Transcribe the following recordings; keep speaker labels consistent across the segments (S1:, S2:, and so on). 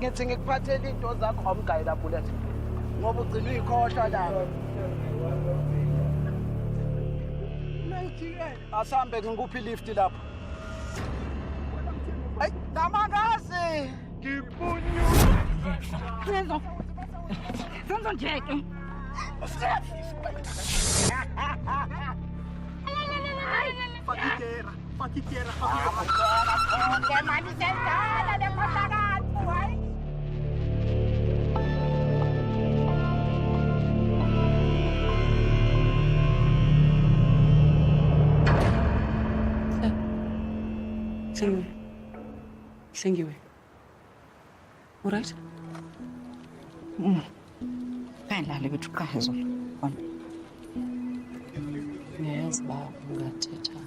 S1: ngithi ngikuphathele into zakho omgayela bullet. Ngoba ugcina uyikhohlwa lapha. Asambe ngikuphi lift lapha. Ay, namagazi. Ngipunyu.
S2: Sonzo njeke.
S1: Fakitera.
S2: Konke manje sendala lemphakathi, hayi.
S3: Sengiwe. All right?
S4: Kayidlale bethu qhazo. Bona.
S3: Yes, ba ungathetha.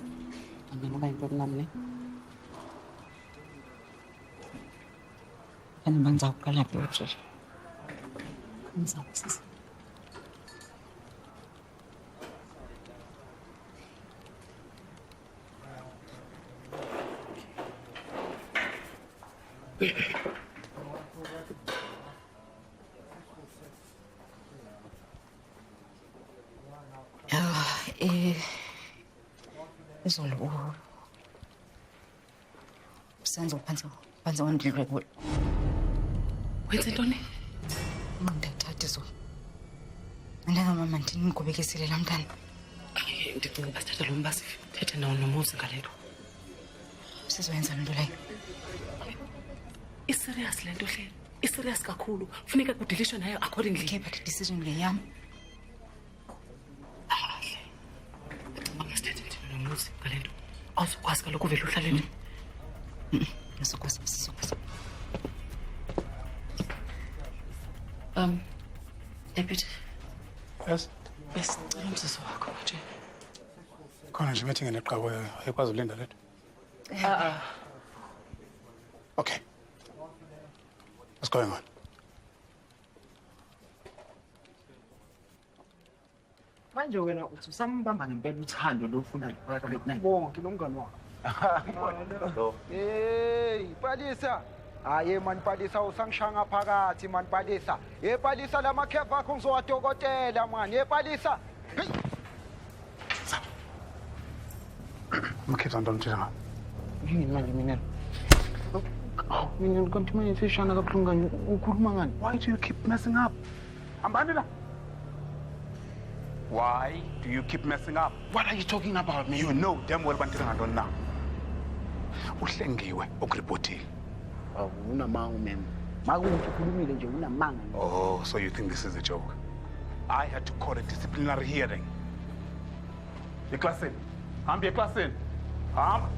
S3: Anginoba into kunami ne.
S4: Ani banza uqala phi uthe?
S3: Ngizawusisa.
S4: Izolo senzo phansi wandilwe kulo.
S3: Wenze ntoni?
S4: Ndathatha izolo. Ngilana mama ndinigobekisile lamntana.
S3: Ndicinga uba sithatha lo mba sithethe nawo nomuzi ngale nto.
S4: Sizoyenza lento leyo.
S3: I-serious le nto hle. I-serious kakhulu. Funeka kudilishwe nayo accordingly.
S4: Okay, but the decision le yam.
S3: Masithethe thina nomuzi ngale nto. Awuzokwazi kaloku uvele uhlaleni.
S4: Ngisokwazi.
S3: Deputy.
S5: Yes.
S3: Besicela umsisi wakho nje.
S5: Khona nje meeting neqhawe ayikwazi ulinda lethu. Okay. What's going on?
S1: Manje wena uthi usambamba ngempela uthando lofuna phakathi kwethu.
S6: Bonke nomngane wakho.
S1: Hey, Palisa. Hayi man Palisa usangishanga phakathi man Palisa. Hey Palisa lamakheva akho ngizowadokotela man. Hey Palisa. Hey.
S5: Umkhetha ntoni mthina ngayo?
S1: Yini manje mina? Mina konke manje sishana kabuhlungu ngani ukhuluma ngani?
S5: Why do you keep messing up? Hambani la. Why do you keep messing up?
S1: What are you talking about me?
S5: You know damn well bantira ngantoni na. Uhlengiwe ukuripotile.
S1: Awunamangu mem. Makuthi ukhulumile nje unamanga.
S5: Oh, so you think this is a joke? I had to call a disciplinary hearing. Eklasini. Hambi eklasini. Hamba.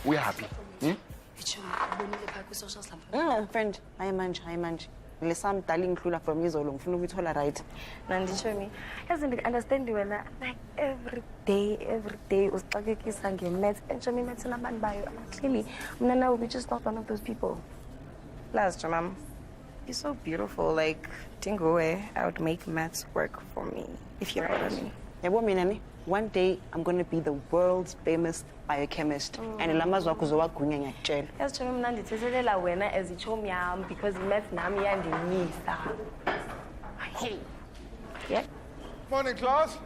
S5: We're happy.
S3: Friend, hayi manje. Lesam darling nghlula from izolo ngifuna ukuyithola right.
S7: Nandisho mi. Yazi understand wena like every day usixakekisa nge-maths and me maths nabantu bayo. Clearly, mina now we just not one of those people. Plus, mom, you're so beautiful. Like, Tingoe, I would make maths work for me if you know what I mean.
S3: Yabo mina ni one day I'm going to be the world's famous biochemist and lamazwi wakho uzowagwinya ngiyakutshela.
S7: Yazi mina ndithethelela wena as ichomi yami because maths nami yandinisa. Hey. Yeah.
S6: Morning, class.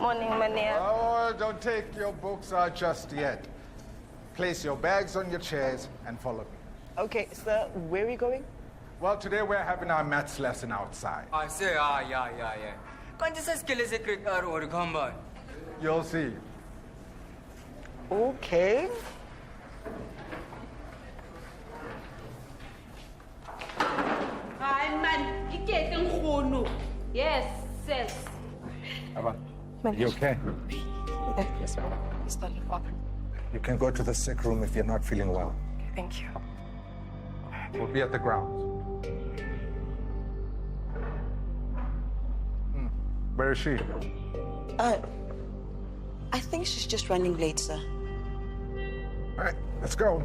S7: Morning, Mania.
S6: Oh, don't take your books out just yet. Place your bags on your chairs and follow me.
S3: Okay, sir, where are we going?
S6: Well, today we're having our maths lesson outside.
S8: I say, yeah. Can't you say skill is a cricket or combine?
S6: You'll see.
S3: Okay.
S2: Hayi man, ikete ngkhulu. Yes, sis.
S6: Ava, you okay?
S7: Yes, ma'am. It's not your father.
S6: You can go to the sick room if you're not feeling well.
S7: Thank you.
S6: We'll be at the grounds. Where is she?
S3: I think she's just running late, sir.
S6: All right, let's go.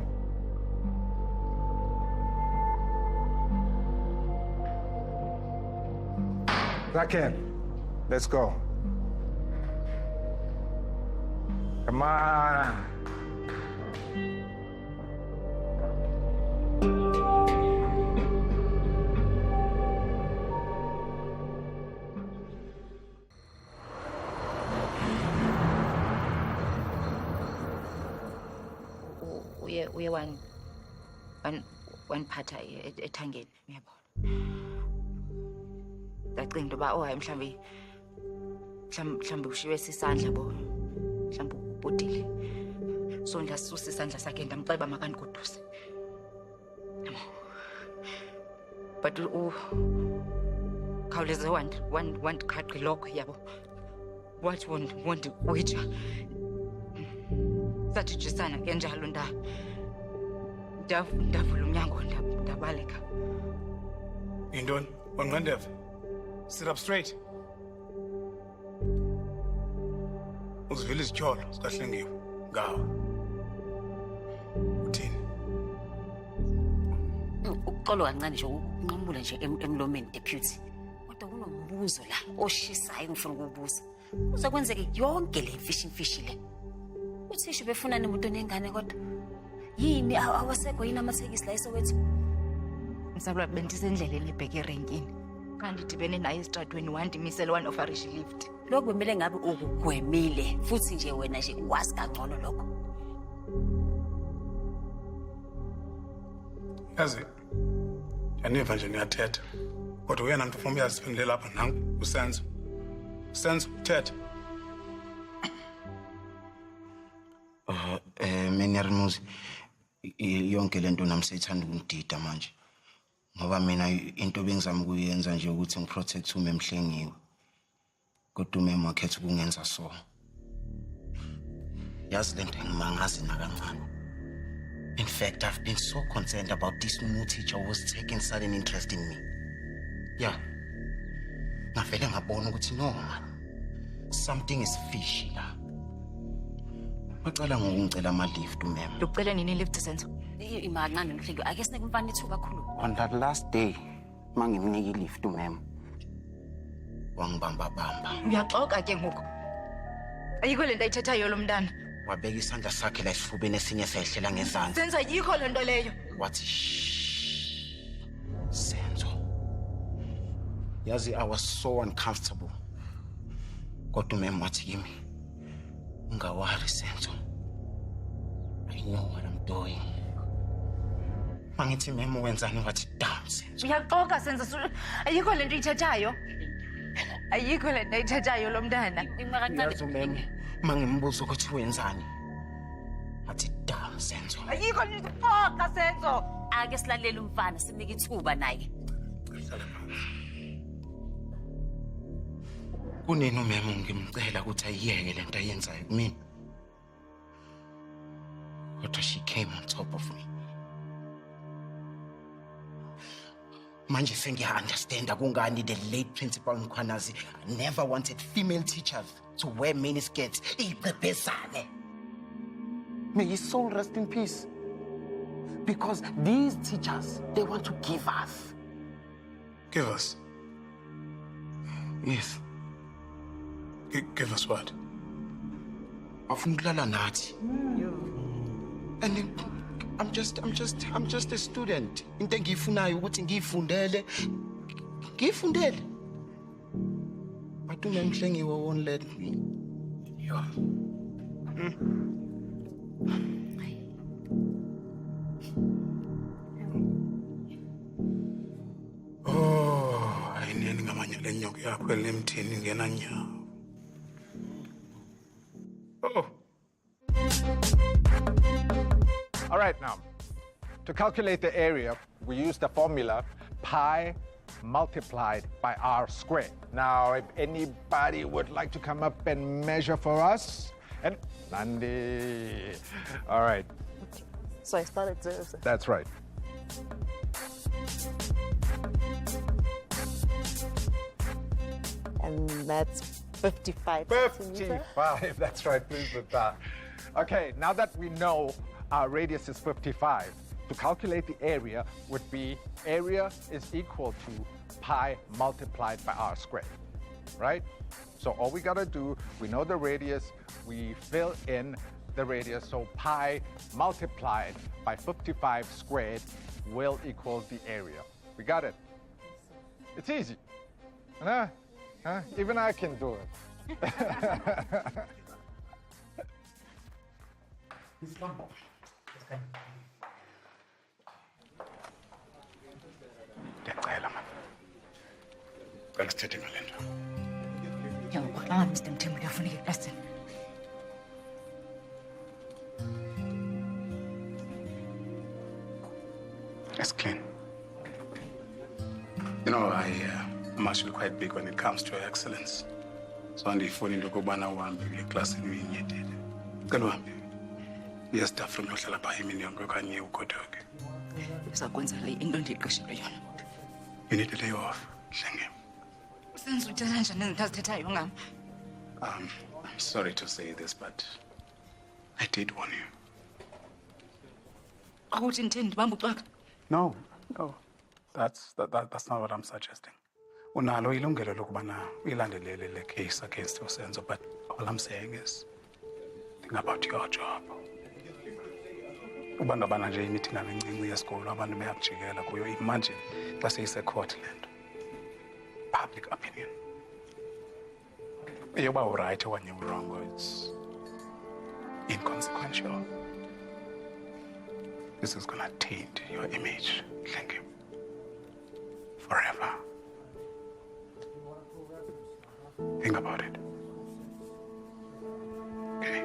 S6: Raquel, let's go. Come on.
S4: uye waniphatha ethangeni uyabona. Ndacinga into yoba hayi mhlawumbi ushiywe sisandla bo, mhlawumbi ubhudile, so ndasusa isandla sakhe ndamceba makandigoduse. But khawuleze wandiqhaqha iloko yabo, wathi wondiwitsha, sathutshisana ke njalo ndavula umnyango ndabaleka.
S5: Yintoni? Wanqandeva? Sit up straight. Uzivile izityholo zikahlengiwe ngawo. Uthini?
S9: Uxolo kancane nje ukunqamula nje emlomeni deputy. Kodwa kunombuzo la oshisayo ngifuna ukubuza. Kuze kwenzeke yonke le mfishi le. Uthisha befuna nemoto nengane kodwa yini awasekho yini amathekisi la eSoweto?
S4: Msalwa bentisendleleni ebheke erenkini. Kanti dibene naye esitratweni wandimisela wanofarish lift.
S9: Lokho kumele ngabe ukugwemile futhi nje wena nje wazi kangcono lokho.
S5: Yazi, yaniva nje niyathetha. Kodwa uyena mntu ufuna uyaziphendule lapha nangu usenzo. Senzo, thetha.
S10: Mina Rimuzi yonke lento nami seyithanda ukungidida manje. Ngoba mina into bengizama ukuyenza nje ukuthi ngiprotect uMemhlengiwe. Kodwa uMem wakhetha ukungenza so. Yazi lento ngimangazi nakancane. In fact, I've been so concerned about this new teacher who was taking sudden interest in me. Yeah. Ngavele ngabona ukuthi no man. Something is fishy la. Bacala ngokungicela ama-lift uMem.
S4: Ucela nini lift Senzo?
S9: Imancane Mhlengiwe, ake sinike umfana ithuba kakhulu.
S10: On that last day, mangimnika i-lift uMem. Wangibamba.
S4: Uyaxoka ke ngoku. Ayikho lento ayithethayo lo mntana.
S10: Wabeka isandla sakhe la esifubeni esinye sehlela ngezandla.
S4: Senzo ayikho lento leyo.
S10: Wathi shh. Senzo. Yazi I was so uncomfortable. Kodwa uMem wathi kimi, ungawari Senzo. I know what I'm doing. Mangithi Mem wenzani wathi damn Senzo.
S4: Uyaxoka Senzo, ayikho lento ayithethayo. Ayikho lento ayithethayo lo mntana.
S10: Yazi uMem, mangimbuza ukuthi wenzani. Wathi damn Senzo.
S4: Ayikho lento xoka Senzo.
S9: Ake silalela umfana simnika ithuba naye.
S10: Kunini uMem ngimcela ukuthi ayiyeke lento ayenzayo kumina. Kodwa she came on top of me. Manje sengiya-understanda kungani the late Principal Mkhwanazi never wanted female teachers to wear miniskirts. Igqebhezane. May his soul rest in peace. Because these teachers, they want to give us.
S5: Give us?
S10: Yes.
S5: Give us what?
S10: Afuna ukulala nathi. And then, I'm just a student. Into engiyifunayo ukuthi ngiyifundele. But uMemhlengiwe won't let me.
S5: Yeah. Oh, ayineni ngamanye lenyoko yakho elemthini ngena nyawo. Oh.
S6: All right, now, to calculate the area, we use the formula pi multiplied by r squared. Now, if anybody would like to come up and measure for us, and Nandi. All right.
S3: So I started 0.
S6: That's right.
S3: And that's 55 centimeters.
S6: 55, that's right, please with that. Okay, now that we know our radius is 55, to calculate the area would be area is equal to pi multiplied by r squared. right? So all we gotta do, we know the radius, we fill in the radius, so pi multiplied by 55 squared will equal the area. We got it. It's easy. Huh? Even I can do it.
S5: Ndiyacela mama. Cela sithethe ngale nto.
S4: Ngiyakubona Mr. Mthembu kuyafuneka eklasini.
S5: It's clean. You know, I'm actually quite big when it comes to excellence. So andifuni into okubana uhambe eklasini uyinyedile. Cela uhambe. Uyasitafuna uhlala phaa imini yonke okanye ugodoke.
S4: Uzakwenza le into ndiyiqeshelwe yona.
S5: You need a day off, Hlenge.
S4: Senza uthetha njani nezinto azithethayo ngam?
S5: I'm sorry to say this, but I did warn you.
S4: Akuthi nditheni ndibamba uxaka?
S5: No. That's not what I'm suggesting. Unalo ilungelo lokubana uyilandelele le case against Usenzo, but all I'm saying is think about your job. Uba ngabana nje imithingana encinci yesikolo abantu beyakujikela kuyo, imagine xa seyisecourt le nto. Public opinion. Yoba uright okanye wrong, it's inconsequential. This is gonna taint your image, thank you. Forever. Think about it. Okay?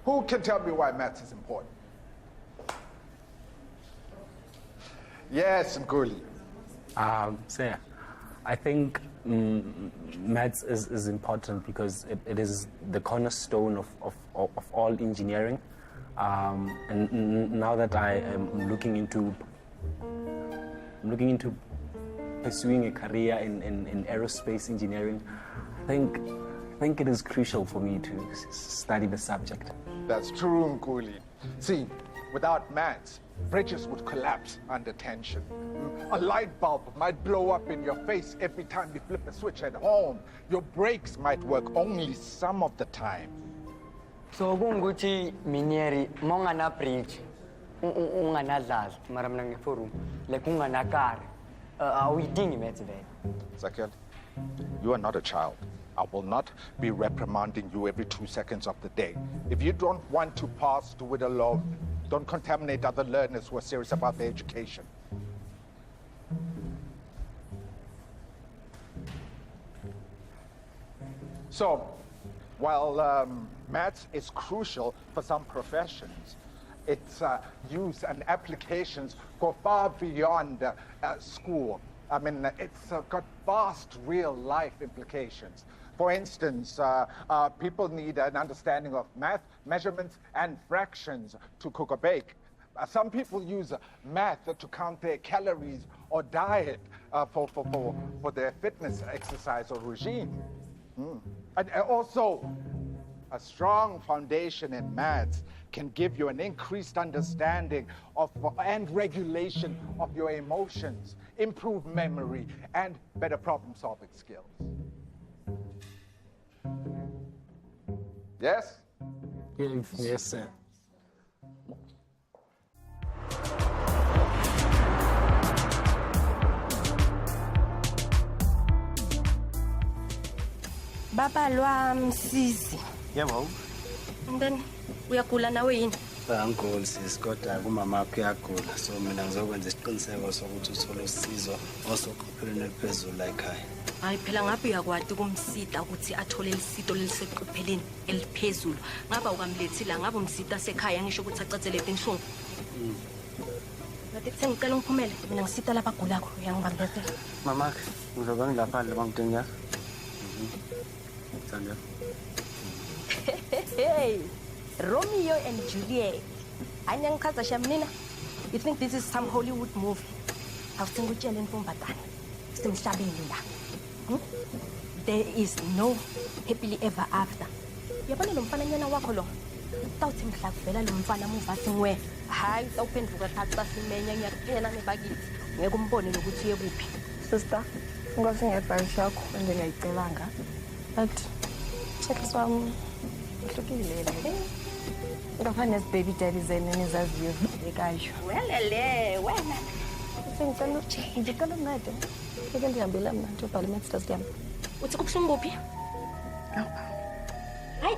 S6: Who can tell me why maths is important? Yes, Nguli.
S11: Sir, I think maths is important because it is the cornerstone of all engineering. And now that I am looking into pursuing a career in aerospace engineering, I think it is crucial for me to study the subject.
S6: That's true, Nguli. See, without maths, bridges would collapse under tension. A light bulb might blow up in your face every time you flip a switch at home. Your brakes might work only some of the time.
S8: So kungukuthi Minieri mongana bridge unganadlala mara mina ngeforum like unganakari awuyidingi maths vele.
S6: Zakhele, you are not a child. I will not be reprimanding you every 2 seconds of the day. If you don't want to pass, do it alone. Don't contaminate other learners who are serious about their education. So, while maths is crucial for some professions, its use and applications go far beyond school. I mean, it's got vast real-life implications. For instance, people need an understanding of math, measurements, and fractions to cook or bake. Some people use math to count their calories or diet for their fitness exercise or regime. And also, a strong foundation in maths can give you an increased understanding of and regulation of your emotions, improve memory, and better problem-solving skills. Yes?
S11: Yes, sir.
S7: Baba lwam sisi.
S12: Yebo.
S7: And then uyagula nawe yini?
S12: Angiguli sis kodwa kumama wakho uyagula so mina ngizokwenza isiqiniseko sokuthi uthola usizo osoqophelweni eliphezulu la ekhaya.
S7: Hayi phela ngabe uyakwati kumsita ukuthi athole isito leliseqopheleni eliphezulu. Ngaba ukamlethile ngabe umsita sekhaya ngisho ukuthi acacele inhlungu. Ngathi sengicela ngiphumele mina ngisita lapha gulakho uyangibambezela.
S12: Mama ngizoba ngilapha le bangidinga. Sanda.
S7: Hey, Romeo and Juliet. Anyang kaza shamnina. You think this is some Hollywood movie? Awusengutshela intombatana. Simhlabeni la. there is no happily ever after. Yabona lo mfananyana wakho lo. Tawuthi mhla kuvela lo mfana muva singwe. Hayi sawuphenduka thathi sasimenya ngiyakuphela nebakithi. Ngeke umbone nokuthi uye kuphi. Sister, ngoba singadvise yakho ende ngiyayicelanga. But check some uhlukile la. Ngafana baby daddy zene nizaziyo ekayo. Welele wena. Sengicela ngicela ngade. Eke ndihambela mina nje ubhale masters yami. Uthi kubuhlungu kuphi? Hayi.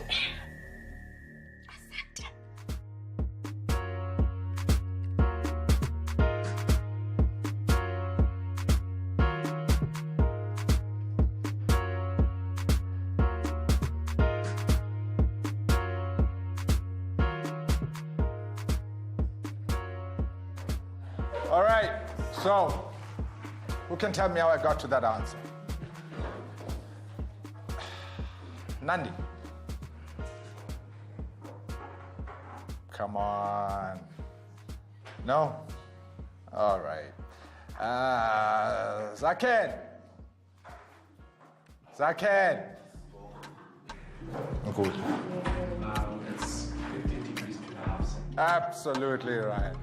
S6: All right, so who can tell me how I got to that answer? Nandi. Come on. No? All right. Zaken. Zaken. Good.
S5: It's 50 degrees to the house.
S6: Absolutely right.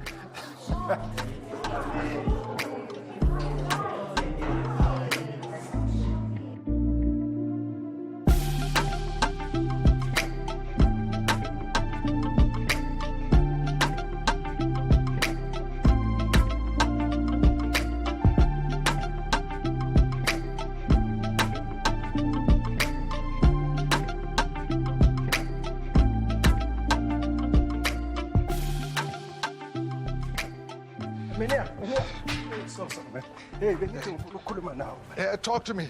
S13: Hey, bengithi ngifuna ukukhuluma nawe.
S6: Talk to me.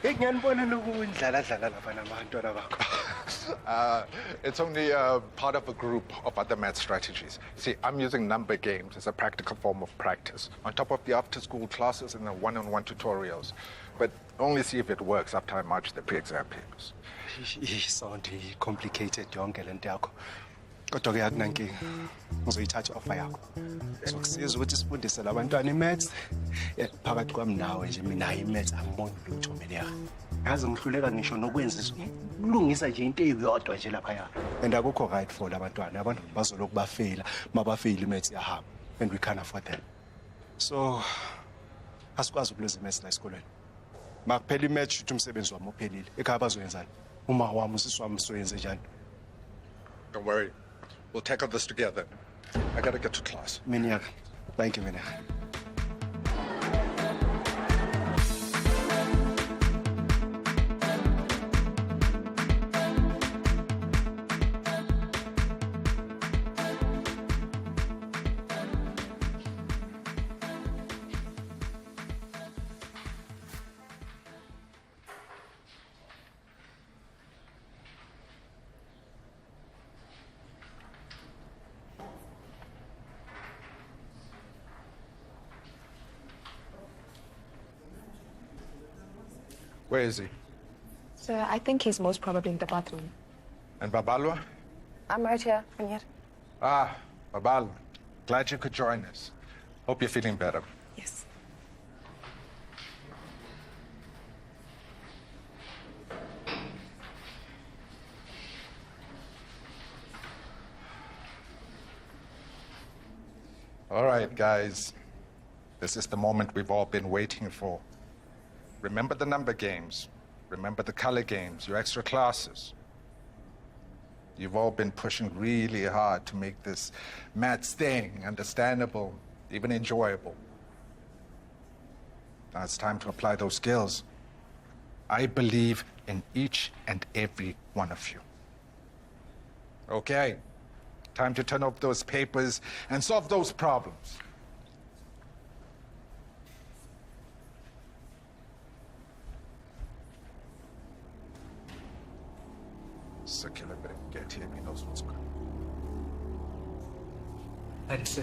S13: Ngiyanibona lokundlala dlala lapha nabantwana bakho.
S6: It's only part of a group of other math strategies. See, I'm using number games as a practical form of practice, on top of the after-school classes and the one-on-one tutorials. But only see if it works after I march the pre-exam papers.
S13: Sound complicated yonke lento yakho. Kodwa ke akunankinga. Ngizoyithatha offer yakho. Sokusiza ukuthi sifundise labantwana imaths. Phakathi kwami nawe nje mina imaths angiboni lutho meleka. Yazi ngihluleka ngisho nokwenza ukulungisa nje into eyodwa nje lapha ya. And akukho right for labantwana. Abantu bazoloku bafeyila, mabafeyila imaths yahamba and we can't afford them. So asikwazi ukuloza imaths la esikolweni. Makuphela imaths uthi umsebenzi wami uphelile. Ekhaya bazoyenzani? Uma wami usisi wami soyenze njani?
S6: Don't worry. We'll tackle this together. I gotta get to class.
S13: Minyak. Thank you, Minyak.
S6: Where is he?
S14: Sir, I think he's most probably in the bathroom.
S6: And Babalwa?
S14: I'm right here, Minyak.
S6: Ah, Babalwa. Glad you could join us. Hope you're feeling better.
S14: Yes.
S6: All right, guys. This is the moment we've all been waiting for. Remember the number games. Remember the color games, your extra classes. You've all been pushing really hard to make this maths thing understandable, even enjoyable. Now it's time to apply those skills. I believe in each and every one of you. Okay, time to turn over those papers and solve those problems. Circular, but get here, he knows what's going on.
S13: Let us see.